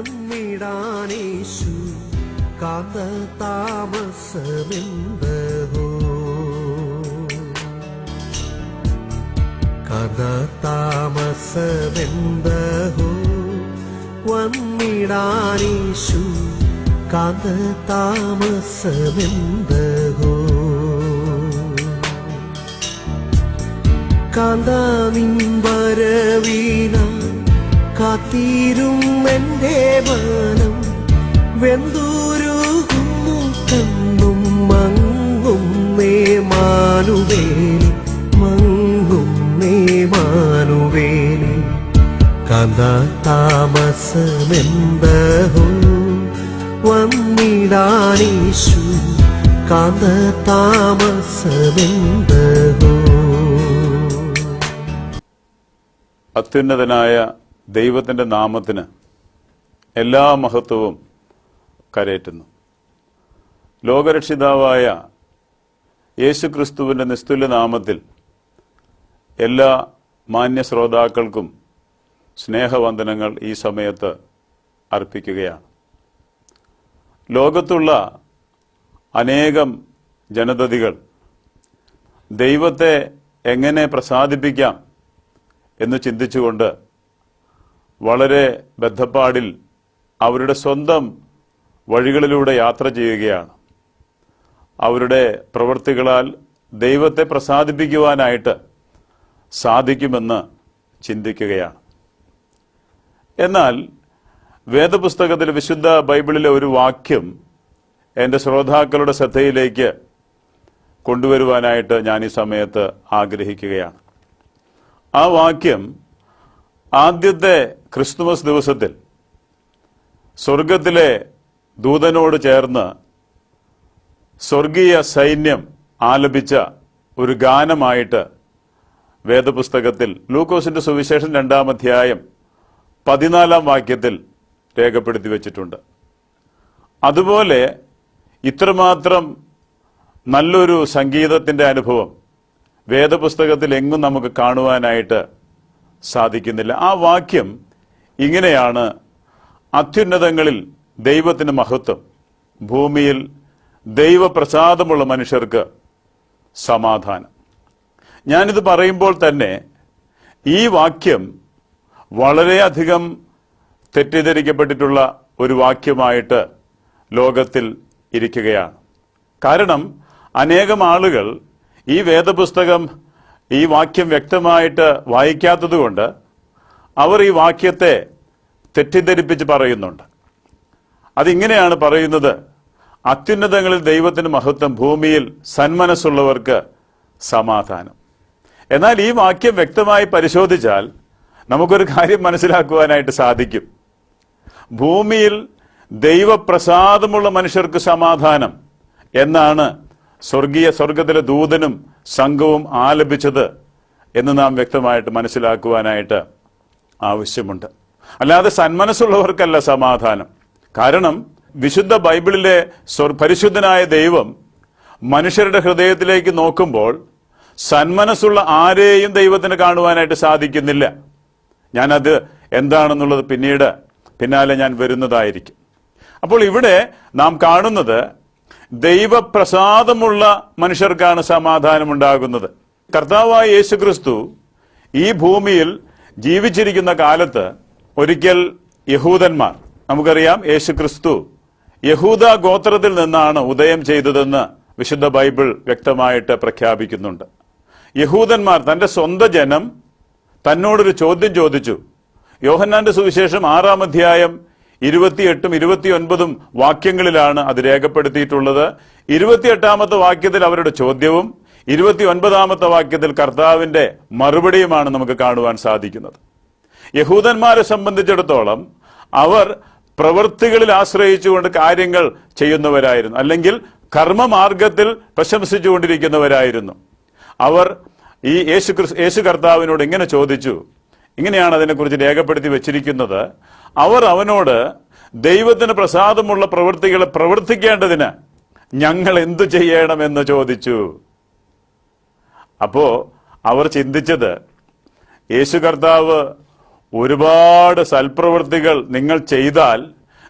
വന്നിടാനീശു കാന്ത താമസമെന്തഹോ കാന്ത താമസമെന്തഹോ വന്നിടാനീശു കാന്ത താമസമെന്തഹോ കാന്ത നിൻ വരവിനാ കാത്തിരും എൻ്റെ മനം വെന്തൂരുകുന്നു കണ്ണും മങ്ങും നേ മാനുവേലി മങ്ങും നേ മാനുവേലി കാന്ത താമസമെന്തഹോ വന്നിടാനീശു കാന്ത താമസമെന്തഹോ. അത്യുന്നതനായ ദൈവത്തിൻ്റെ നാമത്തിന് എല്ലാ മഹത്വവും കരേറ്റുന്നു. ലോകരക്ഷിതാവായ യേശുക്രിസ്തുവിൻ്റെ നിസ്തുല്യ നാമത്തിൽ എല്ലാ മാന്യ ശ്രോതാക്കൾക്കും സ്നേഹവന്ദനങ്ങൾ ഈ സമയത്ത് അർപ്പിക്കുകയാണ്. ലോകത്തുള്ള അനേകം ജനതതികൾ ദൈവത്തെ എങ്ങനെ പ്രസാദിപ്പിക്കാം എന്ന് ചിന്തിച്ചുകൊണ്ട് വളരെ ബദ്ധപ്പാടിൽ അവരുടെ സ്വന്തം വഴികളിലൂടെ യാത്ര ചെയ്യുകയാണ്. അവരുടെ പ്രവൃത്തികളാൽ ദൈവത്തെ പ്രസാദിപ്പിക്കുവാനായിട്ട് സാധിക്കുമെന്ന് ചിന്തിക്കുകയാണ്. എന്നാൽ വേദപുസ്തകത്തിൽ വിശുദ്ധ ബൈബിളിലെ ഒരു വാക്യം എൻ്റെ ശ്രോതാക്കളുടെ ശ്രദ്ധയിലേക്ക് കൊണ്ടുവരുവാനായിട്ട് ഞാൻ ഈ സമയത്ത് ആഗ്രഹിക്കുകയാണ്. ആ വാക്യം ആദ്യത്തെ ക്രിസ്തുമസ് ദിവസത്തിൽ സ്വർഗത്തിലെ ദൂതനോട് ചേർന്ന് സ്വർഗീയ സൈന്യം ആലപിച്ച ഒരു ഗാനമായിട്ട് വേദപുസ്തകത്തിൽ ലൂക്കോസിന്റെ സുവിശേഷം 2-ാം അധ്യായം 14-ാം വാക്യത്തിൽ രേഖപ്പെടുത്തി വച്ചിട്ടുണ്ട്. അതുപോലെ ഇത്രമാത്രം നല്ലൊരു സംഗീതത്തിന്റെ അനുഭവം വേദപുസ്തകത്തിൽ എങ്ങും നമുക്ക് കാണുവാനായിട്ട് സാധിക്കുന്നില്ല. ആ വാക്യം ഇങ്ങനെയാണ്: അത്യുന്നതങ്ങളിൽ ദൈവത്തിന് മഹത്വം, ഭൂമിയിൽ ദൈവപ്രസാദമുള്ള മനുഷ്യർക്ക് സമാധാനം. ഞാനിത് പറയുമ്പോൾ തന്നെ ഈ വാക്യം വളരെയധികം തെറ്റിദ്ധരിക്കപ്പെട്ടിട്ടുള്ള ഒരു വാക്യമായിട്ട് ലോകത്തിൽ ഇരിക്കുകയാണ്. കാരണം അനേകം ആളുകൾ ഈ വേദപുസ്തകം ഈ വാക്യം വ്യക്തമായിട്ട് വായിക്കാത്തതുകൊണ്ട് അവർ ഈ വാക്യത്തെ തെറ്റിദ്ധരിപ്പിച്ച് പറയുന്നുണ്ട്. അതിങ്ങനെയാണ് പറയുന്നത്: അത്യുന്നതങ്ങളിൽ ദൈവത്തിന് മഹത്വം, ഭൂമിയിൽ സന്മനസ്സുള്ളവർക്ക് സമാധാനം. എന്നാൽ ഈ വാക്യം വ്യക്തമായി പരിശോധിച്ചാൽ നമുക്കൊരു കാര്യം മനസ്സിലാക്കുവാനായിട്ട് സാധിക്കും. ഭൂമിയിൽ ദൈവപ്രസാദമുള്ള മനുഷ്യർക്ക് സമാധാനം എന്നാണ് സ്വർഗത്തിലെ ദൂതനും സംഘവും ആലപിച്ചത് എന്ന് നാം വ്യക്തമായിട്ട് മനസ്സിലാക്കുവാനായിട്ട് ആവശ്യമുണ്ട്. അല്ലാതെ സന്മനസ്സുള്ളവർക്കല്ല സമാധാനം. കാരണം വിശുദ്ധ ബൈബിളിലെ പരിശുദ്ധനായ ദൈവം മനുഷ്യരുടെ ഹൃദയത്തിലേക്ക് നോക്കുമ്പോൾ സന്മനസ്സുള്ള ആരെയും ദൈവത്തിന് കാണുവാനായിട്ട് സാധിക്കുന്നില്ല. ഞാനത് എന്താണെന്നുള്ളത് പിന്നാലെ ഞാൻ വരുന്നതായിരിക്കും. അപ്പോൾ ഇവിടെ നാം കാണുന്നത് ദൈവപ്രസാദമുള്ള മനുഷ്യർക്കാണ് സമാധാനമുണ്ടാകുന്നത്. കർത്താവായ യേശുക്രിസ്തു ഈ ഭൂമിയിൽ ജീവിച്ചിരിക്കുന്ന കാലത്ത് ഒരിക്കൽ യഹൂദന്മാർ, നമുക്കറിയാം യേശുക്രിസ്തു യഹൂദ ഗോത്രത്തിൽ നിന്നാണ് ഉദയം ചെയ്തതെന്ന് വിശുദ്ധ ബൈബിൾ വ്യക്തമായിട്ട് പ്രഖ്യാപിക്കുന്നുണ്ട്. യഹൂദന്മാർ, തന്റെ സ്വന്തം ജനം തന്നോടൊരു ചോദ്യം ചോദിച്ചു. യോഹന്നാന്റെ സുവിശേഷം 6-ാം അധ്യായം 28-ഉം 29-ഉം വാക്യങ്ങളിലാണ് അത് രേഖപ്പെടുത്തിയിട്ടുള്ളത്. 28-ാമത്തെ വാക്യത്തിൽ അവരുടെ ചോദ്യവും 29-ാമത്തെ വാക്യത്തിൽ കർത്താവിന്റെ മറുപടിയുമാണ് നമുക്ക് കാണുവാൻ സാധിക്കുന്നത്. യഹൂദന്മാരെ സംബന്ധിച്ചിടത്തോളം അവർ പ്രവൃത്തികളിൽ ആശ്രയിച്ചുകൊണ്ട് കാര്യങ്ങൾ ചെയ്യുന്നവരായിരുന്നു, അല്ലെങ്കിൽ കർമ്മമാർഗത്തിൽ പ്രശംസിച്ചുകൊണ്ടിരിക്കുന്നവരായിരുന്നു. അവർ ഈ യേശു കർത്താവിനോട് ഇങ്ങനെ ചോദിച്ചു. ഇങ്ങനെയാണ് അതിനെക്കുറിച്ച് രേഖപ്പെടുത്തി വെച്ചിരിക്കുന്നത്: അവർ അവനോട് ദൈവത്തിന് പ്രസാദമുള്ള പ്രവൃത്തികളെ പ്രവർത്തിക്കേണ്ടതിന് ഞങ്ങൾ എന്തു ചെയ്യണമെന്ന് ചോദിച്ചു. അപ്പോ അവർ ചിന്തിച്ചത്, യേശു കർത്താവ് ഒരുപാട് സൽപ്രവൃത്തികൾ നിങ്ങൾ ചെയ്താൽ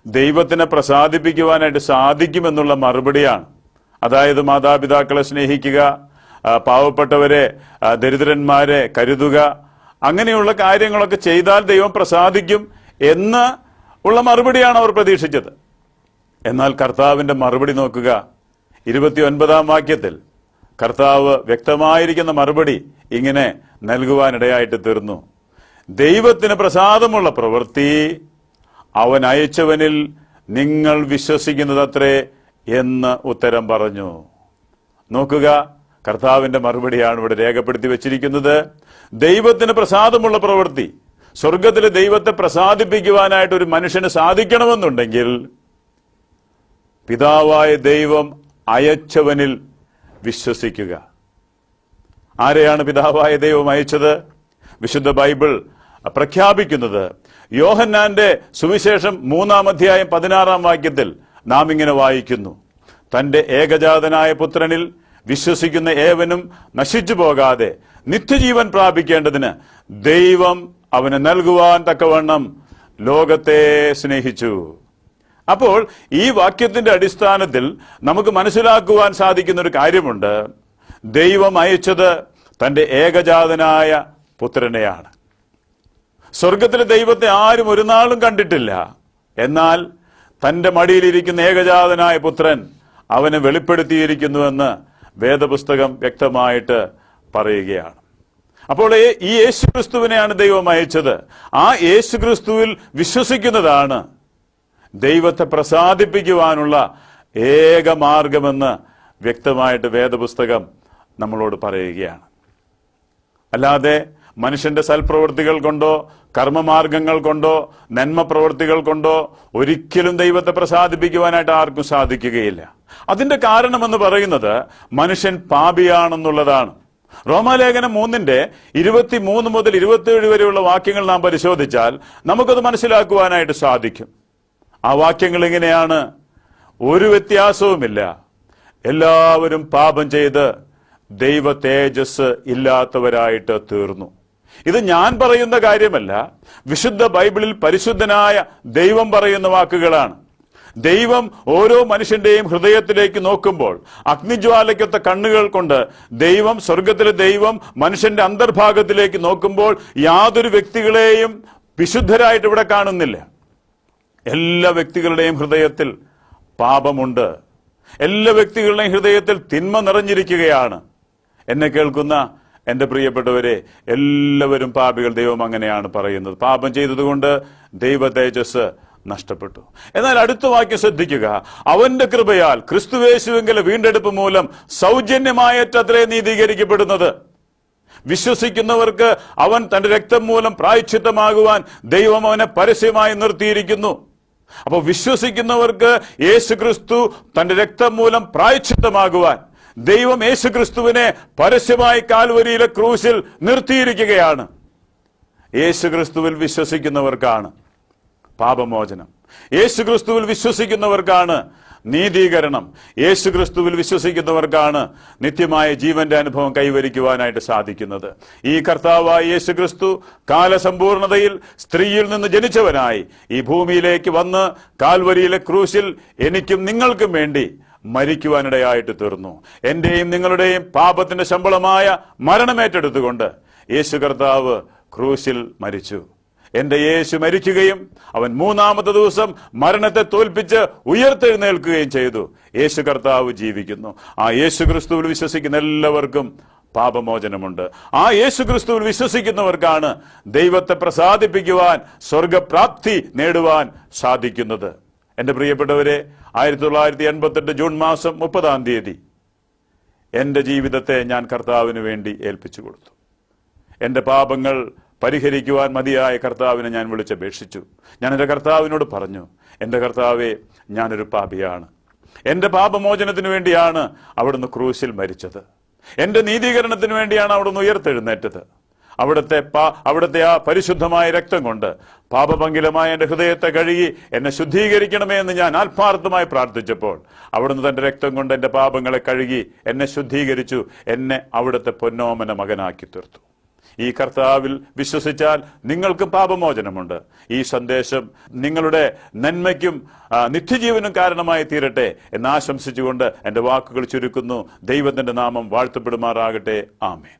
ദൈവത്തിനെ പ്രസാദിപ്പിക്കുവാനായിട്ട് സാധിക്കുമെന്നുള്ള മറുപടിയാണ്. അതായത് മാതാപിതാക്കളെ സ്നേഹിക്കുക, പാവപ്പെട്ടവരെ, ദരിദ്രന്മാരെ കരുതുക, അങ്ങനെയുള്ള കാര്യങ്ങളൊക്കെ ചെയ്താൽ ദൈവം പ്രസാദിക്കും എന്ന് ഉള്ള മറുപടിയാണ് അവർ പ്രതീക്ഷിച്ചത്. എന്നാൽ കർത്താവിന്റെ മറുപടി നോക്കുക. 29-ാം വാക്യത്തിൽ കർത്താവ് വ്യക്തമായിരിക്കുന്ന മറുപടി ഇങ്ങനെ നൽകുവാനിടയായിട്ട് തീർന്നു. ദൈവത്തിന് പ്രസാദമുള്ള പ്രവൃത്തി അവൻ അയച്ചവനിൽ നിങ്ങൾ വിശ്വസിക്കുന്നതത്രേ എന്ന് ഉത്തരം പറഞ്ഞു. നോക്കുക, കർത്താവിന്റെ മറുപടിയാണ് ഇവിടെ രേഖപ്പെടുത്തി വെച്ചിരിക്കുന്നത്. ദൈവത്തിന് പ്രസാദമുള്ള പ്രവൃത്തി, സ്വർഗത്തിലെ ദൈവത്തെ പ്രസാദിപ്പിക്കുവാനായിട്ട് ഒരു മനുഷ്യന് സാധിക്കണമെന്നുണ്ടെങ്കിൽ പിതാവായ ദൈവം അയച്ചവനിൽ വിശ്വസിക്കുക. ആരെയാണ് പിതാവായ ദൈവം അയച്ചത്? വിശുദ്ധ ബൈബിൾ പ്രഖ്യാപിക്കുന്നത് യോഹന്നാന്റെ സുവിശേഷം 3-ാം അധ്യായം 16-ാം വാക്യത്തിൽ നാം ഇങ്ങനെ വായിക്കുന്നു: തന്റെ ഏകജാതനായ പുത്രനിൽ വിശ്വസിക്കുന്ന ഏവനും നശിച്ചു പോകാതെ നിത്യജീവൻ പ്രാപിക്കേണ്ടതിന് ദൈവം അവന് നൽകുവാൻ തക്കവണ്ണം ലോകത്തെ സ്നേഹിച്ചു. അപ്പോൾ ഈ വാക്യത്തിന്റെ അടിസ്ഥാനത്തിൽ നമുക്ക് മനസ്സിലാക്കുവാൻ സാധിക്കുന്ന ഒരു കാര്യമുണ്ട്. ദൈവം അയച്ചത് തന്റെ ഏകജാതനായ പുത്രനെയാണ്. സ്വർഗത്തിലെ ദൈവത്തെ ആരും ഒരു നാളും കണ്ടിട്ടില്ല. എന്നാൽ തന്റെ മടിയിലിരിക്കുന്ന ഏകജാതനായ പുത്രൻ അവനെ വെളിപ്പെടുത്തിയിരിക്കുന്നുവെന്ന് വേദപുസ്തകം വ്യക്തമായിട്ട് പറയുകയാണ്. അപ്പോൾ ഈ യേശുക്രിസ്തുവിനെയാണ് ദൈവം അയച്ചത്. ആ യേശുക്രിസ്തുവിൽ വിശ്വസിക്കുന്നതാണ് ദൈവത്തെ പ്രസാദിപ്പിക്കുവാനുള്ള ഏക മാർഗമെന്ന് വ്യക്തമായിട്ട് വേദപുസ്തകം നമ്മളോട് പറയുകയാണ്. അല്ലാതെ മനുഷ്യന്റെ സൽപ്രവൃത്തികൾ കൊണ്ടോ കർമ്മമാർഗങ്ങൾ കൊണ്ടോ നന്മ പ്രവൃത്തികൾ കൊണ്ടോ ഒരിക്കലും ദൈവത്തെ പ്രസാദിപ്പിക്കുവാനായിട്ട് ആർക്കും സാധിക്കുകയില്ല. അതിന്റെ കാരണമെന്ന് പറയുന്നത് മനുഷ്യൻ പാപിയാണെന്നുള്ളതാണ്. റോമാലേഖനം 3-ന്റെ 23 മുതൽ 27 വരെയുള്ള വാക്യങ്ങൾ നാം പരിശോധിച്ചാൽ നമുക്കത് മനസ്സിലാക്കുവാനായിട്ട് സാധിക്കും. ആ വാക്യങ്ങൾ ഇങ്ങനെയാണ്: ഒരു വ്യത്യാസവുമില്ല, എല്ലാവരും പാപം ചെയ്ത് ദൈവ തേജസ് ഇല്ലാത്തവരായിട്ട് തീർന്നു. ഇത് ഞാൻ പറയുന്ന കാര്യമല്ല, വിശുദ്ധ ബൈബിളിൽ പരിശുദ്ധനായ ദൈവം പറയുന്ന വാക്കുകളാണ്. ദൈവം ഓരോ മനുഷ്യന്റെയും ഹൃദയത്തിലേക്ക് നോക്കുമ്പോൾ അഗ്നിജ്വാലയ്ക്കൊത്ത കണ്ണുകൾ കൊണ്ട് ദൈവം, സ്വർഗത്തിലെ ദൈവം മനുഷ്യന്റെ അന്തർഭാഗത്തിലേക്ക് നോക്കുമ്പോൾ യാതൊരു വ്യക്തികളെയും വിശുദ്ധരായിട്ട് ഇവിടെ കാണുന്നില്ല. എല്ലാ വ്യക്തികളുടെയും ഹൃദയത്തിൽ പാപമുണ്ട്. എല്ലാ വ്യക്തികളുടെയും ഹൃദയത്തിൽ തിന്മ നിറഞ്ഞിരിക്കുകയാണ്. എന്നെ കേൾക്കുന്ന എന്റെ പ്രിയപ്പെട്ടവരെ, എല്ലാവരും പാപികൾ. ദൈവം അങ്ങനെയാണ് പറയുന്നത്. പാപം ചെയ്തതുകൊണ്ട് ദൈവ തേജസ് നഷ്ടപ്പെട്ടു. എന്നാൽ അടുത്ത വാക്യം ശ്രദ്ധിക്കുക: അവന്റെ കൃപയാൽ ക്രിസ്തുയേശുവിങ്കലെ വീണ്ടെടുപ്പ് മൂലം സൗജന്യമായിട്ടത്രേ നീതീകരിക്കപ്പെടുന്നത്. വിശ്വസിക്കുന്നവർക്ക് അവൻ തന്റെ രക്തം മൂലം പ്രായശ്ചിത്തമാകുവാൻ ദൈവം അവനെ പരസ്യമായി നിർത്തിയിരിക്കുന്നു. അപ്പോൾ വിശ്വസിക്കുന്നവർക്ക് യേശുക്രിസ്തു തന്റെ രക്തം മൂലം പ്രായശ്ചിത്തമാകുവാൻ ദൈവം യേശുക്രിസ്തുവിനെ പരസ്യമായി കാൽവരിയിലെ ക്രൂശിൽ നിർത്തിയിരിക്കുകയാണ്. യേശുക്രിസ്തുവിൽ വിശ്വസിക്കുന്നവർക്കാണ് പാപമോചനം. യേശുക്രിസ്തുവിൽ വിശ്വസിക്കുന്നവർക്കാണ് നീതീകരണം. യേശുക്രിസ്തുവിൽ വിശ്വസിക്കുന്നവർക്കാണ് നിത്യമായ ജീവന്റെ അനുഭവം കൈവരിക്കുവാനായിട്ട് സാധിക്കുന്നത്. ഈ കർത്താവായ യേശുക്രിസ്തു കാലസമ്പൂർണതയിൽ സ്ത്രീയിൽ നിന്ന് ജനിച്ചവനായി ഈ ഭൂമിയിലേക്ക് വന്ന് കാൽവരിയിലെ ക്രൂശിൽ എനിക്കും നിങ്ങൾക്കും വേണ്ടി മരിക്കുവാനിടയായിട്ട് തീർന്നു. എന്റെയും നിങ്ങളുടെയും പാപത്തിന്റെ ശമ്പളമായ മരണമേറ്റെടുത്തുകൊണ്ട് യേശു കർത്താവ് ക്രൂശിൽ മരിച്ചു. എന്റെ യേശു മരിക്കുകയും അവൻ 3-ാമത്തെ ദിവസം മരണത്തെ തോൽപ്പിച്ച് ഉയർത്തെഴുന്നേൽക്കുകയും ചെയ്തു. യേശു കർത്താവ് ജീവിക്കുന്നു. ആ യേശു ക്രിസ്തുവിൽ വിശ്വസിക്കുന്ന എല്ലാവർക്കും പാപമോചനമുണ്ട്. ആ യേശു ക്രിസ്തുവിൽ വിശ്വസിക്കുന്നവർക്കാണ് ദൈവത്തെ പ്രസാദിപ്പിക്കുവാൻ, സ്വർഗപ്രാപ്തി നേടുവാൻ സാധിക്കുന്നത്. എന്റെ പ്രിയപ്പെട്ടവരെ, 1988 ജൂൺ മാസം 30-ാം തീയതി എന്റെ ജീവിതത്തെ ഞാൻ കർത്താവിന് വേണ്ടി ഏൽപ്പിച്ചു കൊടുത്തു. എന്റെ പാപങ്ങൾ പരിഹരിക്കുവാൻ മതിയായ കർത്താവിനെ ഞാൻ വിളിച്ചപേക്ഷിച്ചു. ഞാൻ എന്റെ കർത്താവിനോട് പറഞ്ഞു, എന്റെ കർത്താവേ, ഞാനൊരു പാപിയാണ്. എന്റെ പാപമോചനത്തിന് വേണ്ടിയാണ് അവിടുന്ന് ക്രൂശിൽ മരിച്ചത്. എന്റെ നീതീകരണത്തിന് വേണ്ടിയാണ് അവിടുന്ന് ഉയർത്തെഴുന്നേറ്റത്. അവിടുത്തെ ആ പരിശുദ്ധമായ രക്തം കൊണ്ട് പാപപങ്കിലമായ എന്റെ ഹൃദയത്തെ കഴുകി എന്നെ ശുദ്ധീകരിക്കണമേ എന്ന് ഞാൻ ആത്മാർത്ഥമായി പ്രാർത്ഥിച്ചപ്പോൾ അവിടുന്ന് തന്റെ രക്തം കൊണ്ട് എന്റെ പാപങ്ങളെ കഴുകി എന്നെ ശുദ്ധീകരിച്ചു. എന്നെ അവിടുത്തെ പൊന്നോമന മകനാക്കി തീർത്തു. ഈ കർത്താവിൽ വിശ്വസിച്ചാൽ നിങ്ങൾക്ക് പാപമോചനമുണ്ട്. ഈ സന്ദേശം നിങ്ങളുടെ നന്മയ്ക്കും നിത്യജീവനും കാരണമായി തീരട്ടെ എന്ന് ആശംസിച്ചുകൊണ്ട് എന്റെ വാക്കുകൾ ചുരുക്കുന്നു. ദൈവത്തിന്റെ നാമം വാഴ്ത്തപ്പെടുമാറാകട്ടെ. ആമേൻ.